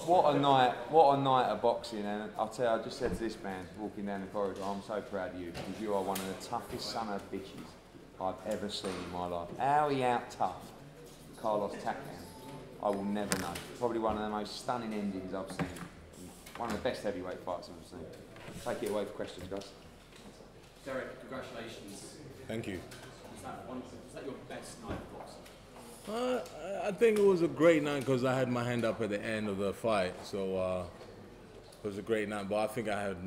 what a night! What a night of boxing! And I'll tell you, I just said to this man walking down the corridor, I'm so proud of you because you are one of the toughest son of bitches I've ever seen in my life. How he out tough Carlos Takam, I will never know. Probably one of the most stunning endings I've seen. One of the best heavyweight fights I've ever seen. Take it away for questions, guys. Derek, congratulations. Thank you. Was that your best night of boxing? I think it was a great night because I had my hand up at the end of the fight, so it was a great night. But I think I had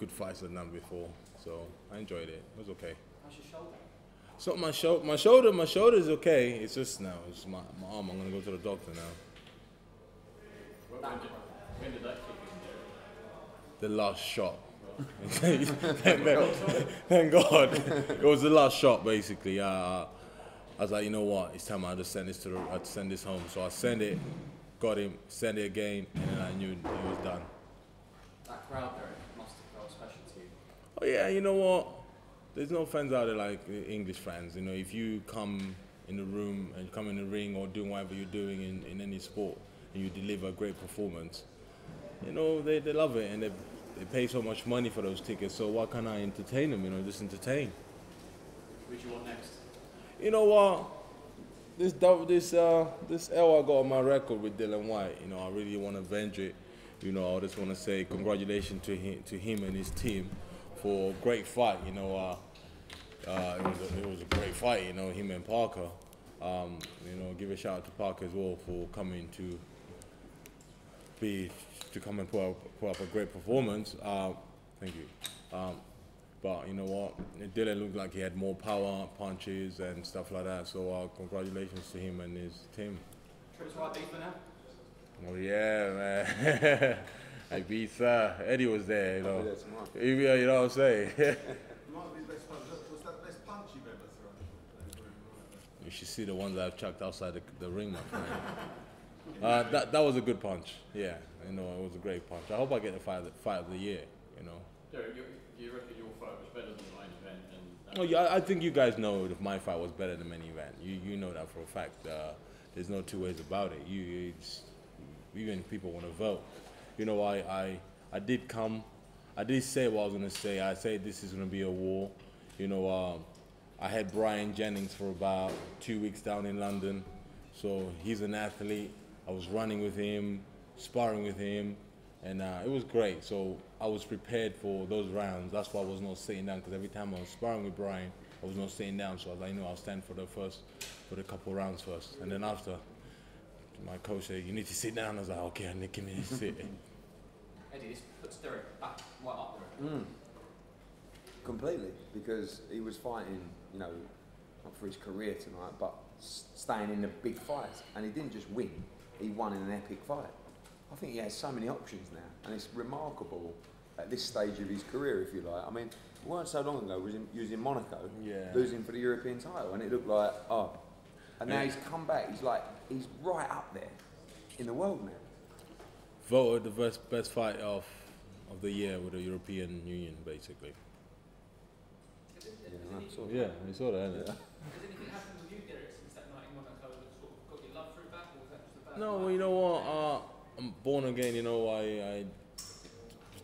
good fights the night before, so I enjoyed it. It was okay. How's your shoulder? So my shoulder is okay. It's just now, it's my arm. I'm gonna go to the doctor now. When did that kick in? The last shot. Thank God. It was the last shot basically. I was like, you know what? It's time I just send this I'd send this home. So I sent it, got him, sent it again, and then I knew it was done. That crowd there must have felt special to you. Oh yeah, you know what? There's no fans out there like the English fans. You know, if you come in the room and come in the ring or doing whatever you're doing in any sport and you deliver a great performance, you know, they love it and they pay so much money for those tickets. So why can't I entertain them? You know, just entertain. Who do you want next? You know what? This L I got on my record with Dylan White. You know, I really want to avenge it. You know, I just want to say congratulations to him and his team for a great fight. You know, it was a great fight. You know, him and Parker. You know, give a shout out to Parker as well for coming to come and put up a great performance. Thank you. But you know what? Dylan looked like he had more power, punches and stuff like that. So congratulations to him and his team. Trips right beef for now? Oh yeah, man. I beat Eddie was there, you know. Yeah, You know what I'm saying? Was that the best punch you've ever thrown? You should see the ones I've chucked outside the ring, my friend. That was a good punch. Yeah, you know, it was a great punch. I hope I get the fight of the year, you know. Derek, you reckon your fight was better than the main event? Oh yeah, I think you guys know if my fight was better than the main event. You know that for a fact. There's no two ways about it. Even people want to vote. You know, I did come. I did say what I was gonna say. I said this is gonna be a war. You know, I had Brian Jennings for about 2 weeks down in London. So he's an athlete. I was running with him, sparring with him, and it was great. So I was prepared for those rounds. That's why I was not sitting down, because every time I was sparring with Brian, I was not sitting down. So I was like, I'll stand for the couple rounds first. And then after, my coach said, you need to sit down. I was like, okay, I need to sit. Eddie, this puts Derek back right up there. Completely, because he was fighting, you know, not for his career tonight, but staying in the big fights. And he didn't just win, he won in an epic fight. I think he has so many options now, and it's remarkable at this stage of his career, if you like. I mean, it weren't so long ago, he was in Monaco, losing for the European title, and it looked like, and now he's come back, he's right up there in the world now. Voted the best fight of the year with the European Union, basically. Yeah, we saw that, didn't it? Has anything happened with you, Derek, since that night in Monaco that sort of got your love for it back, or was that just a bad No, night? well, you know what? I'm born again. You know, I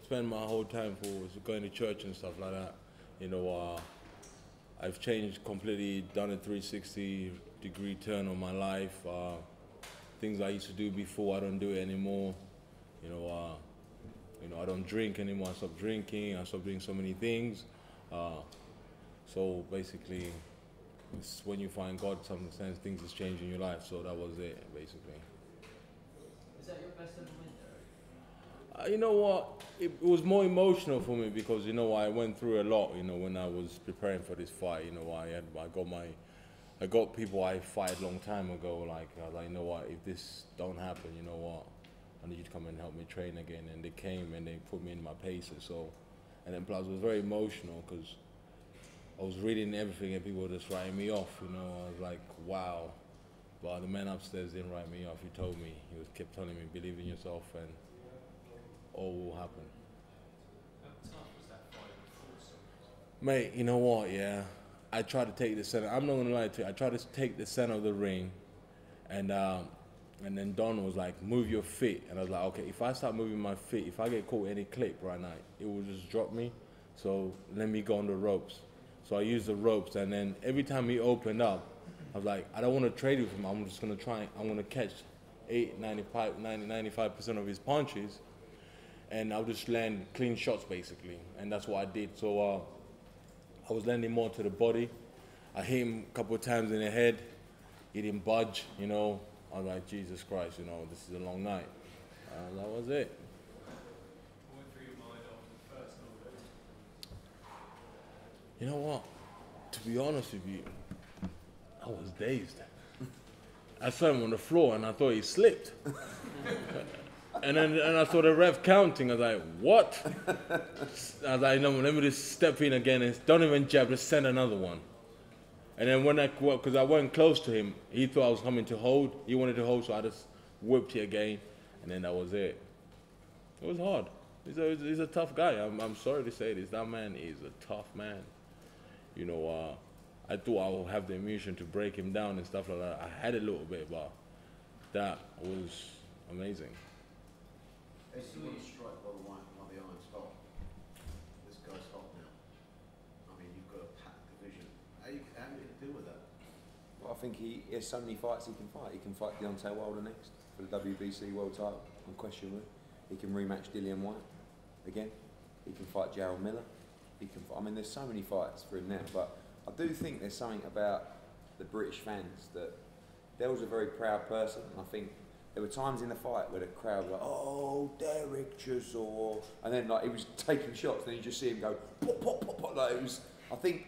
spend my whole time for going to church and stuff like that. You know, I've changed completely, done a 360-degree turn on my life. Things I used to do before, I don't do it anymore. You know, I don't drink anymore. I stopped drinking. I stopped doing so many things. So basically, it's when you find God, sometimes things is changing your life. So that was it, basically. Is that your best ever win, Derek? You know what? It was more emotional for me because, you know, I went through a lot, you know, when I was preparing for this fight. You know, I got people I fight a long time ago, like, I was like, you know what, if this don't happen, you know what, I need you to come and help me train again. And they came and they put me in my paces. So, and then plus it was very emotional because I was reading everything and people were just writing me off, you know. I was like, wow. But the man upstairs didn't write me off. He told me, kept telling me, believe in yourself and all will happen. How tough was that fight before? Mate, you know what, yeah? I tried to take the center. I'm not gonna lie to you. I tried to take the center of the ring, and And then Don was like, move your feet. And I was like, okay, if I start moving my feet, if I get caught any clip right now, it will just drop me. So let me go on the ropes. So I used the ropes, and then every time he opened up, I was like, I don't want to trade with him. I'm just going to try, I'm going to catch 95% of his punches, and I'll just land clean shots basically. And that's what I did. So I was landing more to the body. I hit him a couple of times in the head. He didn't budge, you know. I was like, Jesus Christ, you know, this is a long night. That was it. What went through your mind after the first knockout? You know what? To be honest with you, I was dazed. I saw him on the floor and I thought he slipped. And I saw the ref counting. I was like, what? I was like, no, let me just step in again and don't even jab, just send another one. And then when because I wasn't close to him, he thought I was coming to hold. He wanted to hold, so I just whipped it again, and then that was it. It was hard. He's a tough guy. I'm sorry to say this. That man is a tough man. You know, I thought I would have the ammunition to break him down and stuff like that. I had a little bit, but that was amazing. Hey, so you strike by the iron's hot. This guy's hot now. I mean, you've got a packed division. How are you going to deal with that? Well, I think he has so many fights he can fight. He can fight Deontay Wilder next for the WBC world title, unquestionably. He can rematch Dillian White again. He can fight Jarrell Miller. He can. I mean, there's so many fights for him now. But I do think there's something about the British fans that Dell was a very proud person. And I think there were times in the fight where the crowd were like, "Oh, Derek Chisora," and then like he was taking shots, and you just see him go pop, pop, pop, pop. Like it was. I think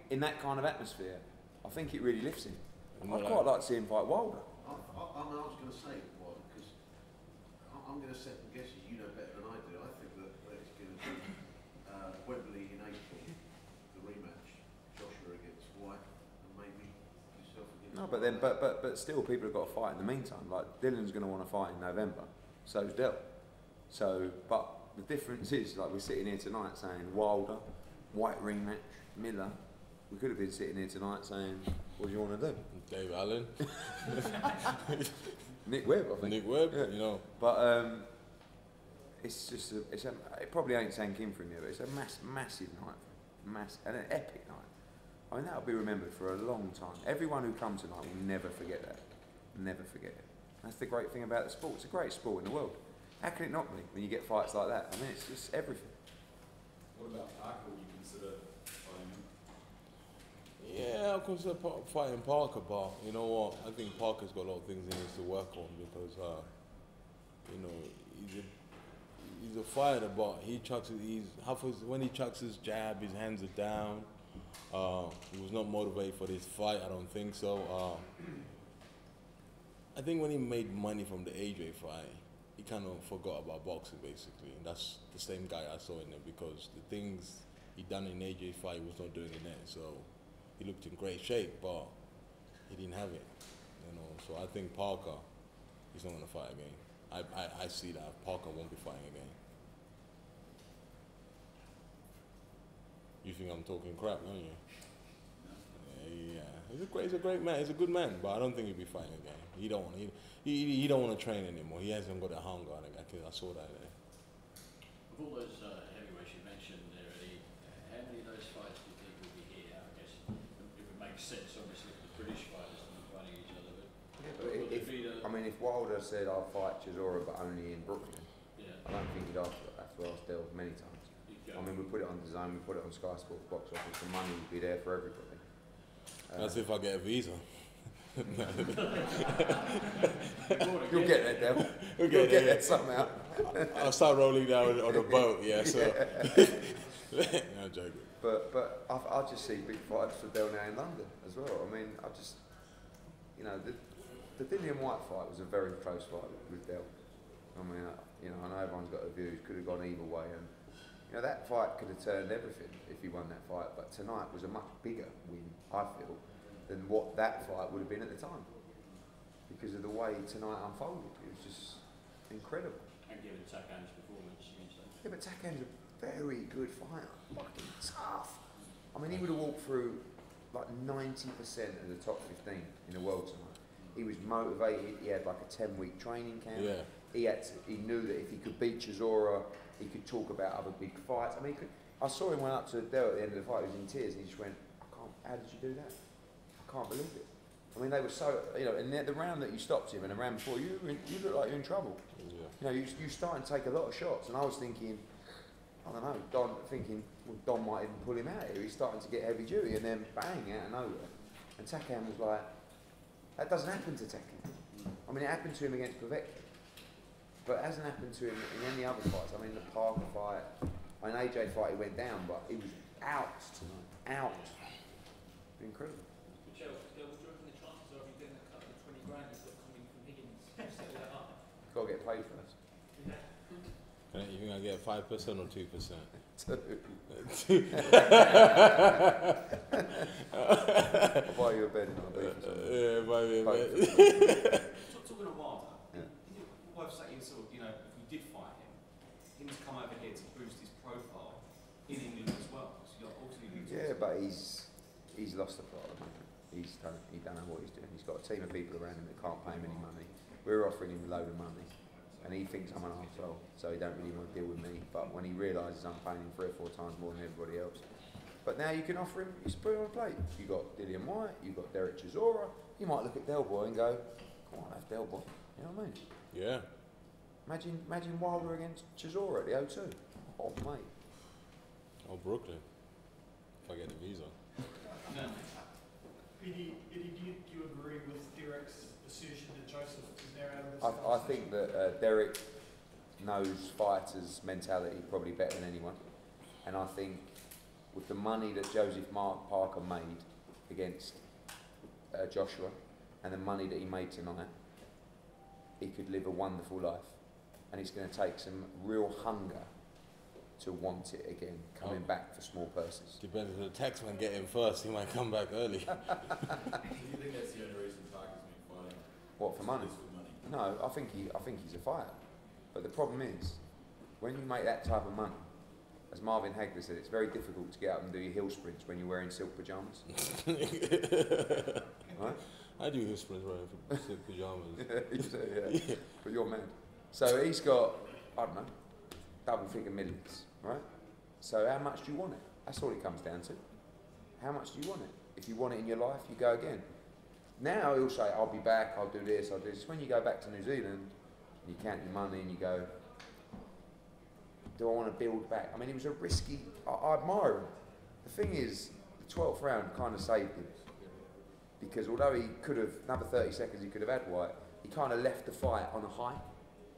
in that kind of atmosphere, I think it really lifts him. I'd quite like to see him fight Wilder. I was going to say Wilder because I'm going to second guess you. You know better than I do. I think that it's going to be Wembley in April, the rematch, Joshua against White, and maybe yourself against. No, but then, but still, people have got to fight in the meantime. Like Dylan's going to want to fight in November, so's Del. So, but the difference is, like we're sitting here tonight saying Wilder, White rematch, Miller. We could have been sitting here tonight saying, what do you want to do? Dave Allen. Nick Webb, I think. Nick Webb, yeah. you know. But it's just, it probably ain't sank in for him yet, but it's a massive night, and an epic night. I mean, that'll be remembered for a long time. Everyone who comes tonight will never forget that. Never forget it. That's the great thing about the sport. It's a great sport in the world. How can it not be when you get fights like that? I mean, it's just everything. What about Parker? Would you consider fighting him? Yeah, I consider fighting Parker, but you know what? I think Parker's got a lot of things he needs to work on because, you know, he's a fighter, but when he chucks his jab, his hands are down. He was not motivated for this fight. I don't think so. I think when he made money from the AJ fight, he kind of forgot about boxing basically. And that's the same guy I saw in there because the things he done in AJ fight he was not doing in there. So he looked in great shape, but he didn't have it. You know, so I think Parker, he's not gonna fight again. I see that Parker won't be fighting again. You think I'm talking crap, don't you? Yeah, he's a great man. He's a good man, but I don't think he'll be fighting again. He don't want to train anymore. He hasn't got that hunger. I saw that there. Of all those heavyweights you mentioned there, Eddie, how many of those fights do you think will be here? I guess if it makes sense, obviously, for the British fighters to be fighting each other. But If Wilder said I'll fight Chisora but only in Brooklyn, yeah. I don't think he'd have to ask Del many times. I mean, we put it on DAZN, we put it on Sky Sports box office, the money would be there for everybody. That's if I get a visa. You'll get there, Del. You'll get there somehow. I'll start rolling down on a boat, yeah, so. No, I'm joking. But I just see big fights for Del now in London as well. I mean, you know, the Dillian White fight was a very close fight with Del. I mean, you know, I know everyone's got their views, could have gone either way, and you know, that fight could have turned everything if he won that fight, but tonight was a much bigger win, I feel, than what that fight would have been at the time. Because of the way tonight unfolded. It was just incredible. And given Takam's performance against them. Yeah, but Takam's a very good fighter. Fucking tough. I mean, he would have walked through like 90% of the top 15 in the world tonight. He was motivated. He had like a 10-week training camp. Yeah. He knew that if he could beat Chisora, he could talk about other big fights. I mean, I saw him went up to Dell at the end of the fight. He was in tears, and he just went, how did you do that? I can't believe it. I mean, they were so, and the round that you stopped him and the round before, you look like you're in trouble. Yeah. You starting to take a lot of shots, and I was thinking, I don't know, Don might even pull him out here. He's starting to get heavy duty, and then bang, out of nowhere. And Takam was like, that doesn't happen to Takam. I mean, it happened to him against Povetkin, but it hasn't happened to him in any other fights. I mean, the Parker fight, I mean, AJ fight, he went down, but he was out tonight. Out. Incredible. Joe, what do you reckon the chances are of you getting a cut of 20 grand you've got coming from Higgins? Settle that up. Got to get paid first. You think I get 5% or 2%? I'll buy you a bed and I'll do it for something. Yeah, buy me a bed. Talking of Wilder, worth saying sort of, if we did fight him to come over here to boost his profile in England as well. So you're ultimately Yeah, but he's lost the plot at the moment. He don't know what he's doing. He's got a team of people around him that can't pay him any money. We're offering him a load of money, and he thinks I'm an arsehole, so he don't really want to deal with me. But when he realises I'm paying him 3 or 4 times more than everybody else. But now you can offer him, you just put him on a plate. You got Dillian White, you got Derek Chisora. You might look at Del Boy and go, come on, have Del Boy. You know what I mean? Yeah. Imagine Wilder against Chisora at the O2. Oh, mate. Or Brooklyn. If I get the visa. Eddie, do you agree with Derek's assertion that Joseph is now out of this? I think that Derek knows fighters' mentality probably better than anyone. And I think with the money that Joseph Parker made against Joshua and the money that he made tonight, he could live a wonderful life. And it's going to take some real hunger to want it again, coming back for small purses. Depends if the taxman get him first, he might come back early. Do you think that's the only reason Parker's been fighting? What, for money? Just for money? No, I think he's a fighter. But the problem is, when you make that type of money, as Marvin Hagler said, it's very difficult to get up and do your hill sprints when you're wearing silk pyjamas. Right? I do hill sprints wearing silk pyjamas. Yeah. But you're mad. So he's got, I don't know, double-figure millions, right? So how much do you want it? That's all it comes down to. How much do you want it? If you want it in your life, you go again. Now he'll say, I'll be back, I'll do this, I'll do this. When you go back to New Zealand, you count your money and you go, do I want to build back? I mean, it was a risky, I admire him. The thing is, the 12th round kind of saved him. Because although he could have, another 30 seconds he could have had White, he kind of left the fight on a high.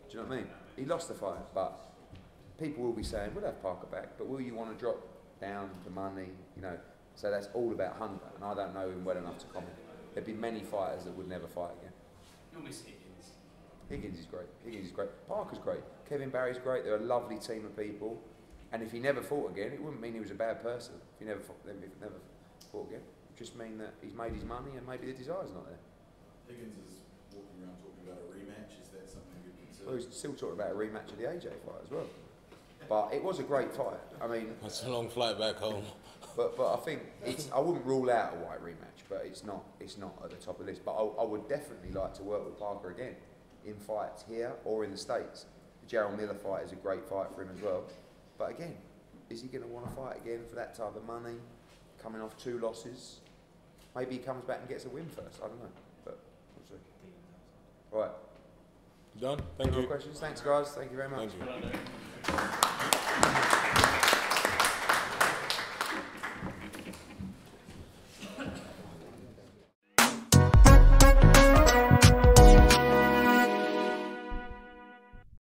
Do you know what I mean? He lost the fight, but people will be saying, we'll have Parker back, but will you want to drop down the money? You know, so that's all about hunger, and I don't know him well enough to comment. There'd be many fighters that would never fight again. You'll miss Higgins. Higgins is great. Higgins is great. Parker's great. Kevin Barry's great. They're a lovely team of people. And if he never fought again, it wouldn't mean he was a bad person. If he never fought again, it would just mean that he's made his money and maybe the desire's not there. Higgins is walking around talking about a rematch. Is that something you'd consider? Well, he's still talking about a rematch of the AJ fight as well. But it was a great fight. I mean, That's a long flight back home. but I think I wouldn't rule out a White rematch, but it's not at the top of the list. But I would definitely like to work with Parker again in fights here or in the States. The Gerald Miller fight is a great fight for him as well. But again, is he going to want to fight again for that type of money? Coming off 2 losses, maybe he comes back and gets a win first. I don't know, but we'll see. Right. Done. Thank Any more you. questions? Thanks, guys. Thank you very much. Thank you.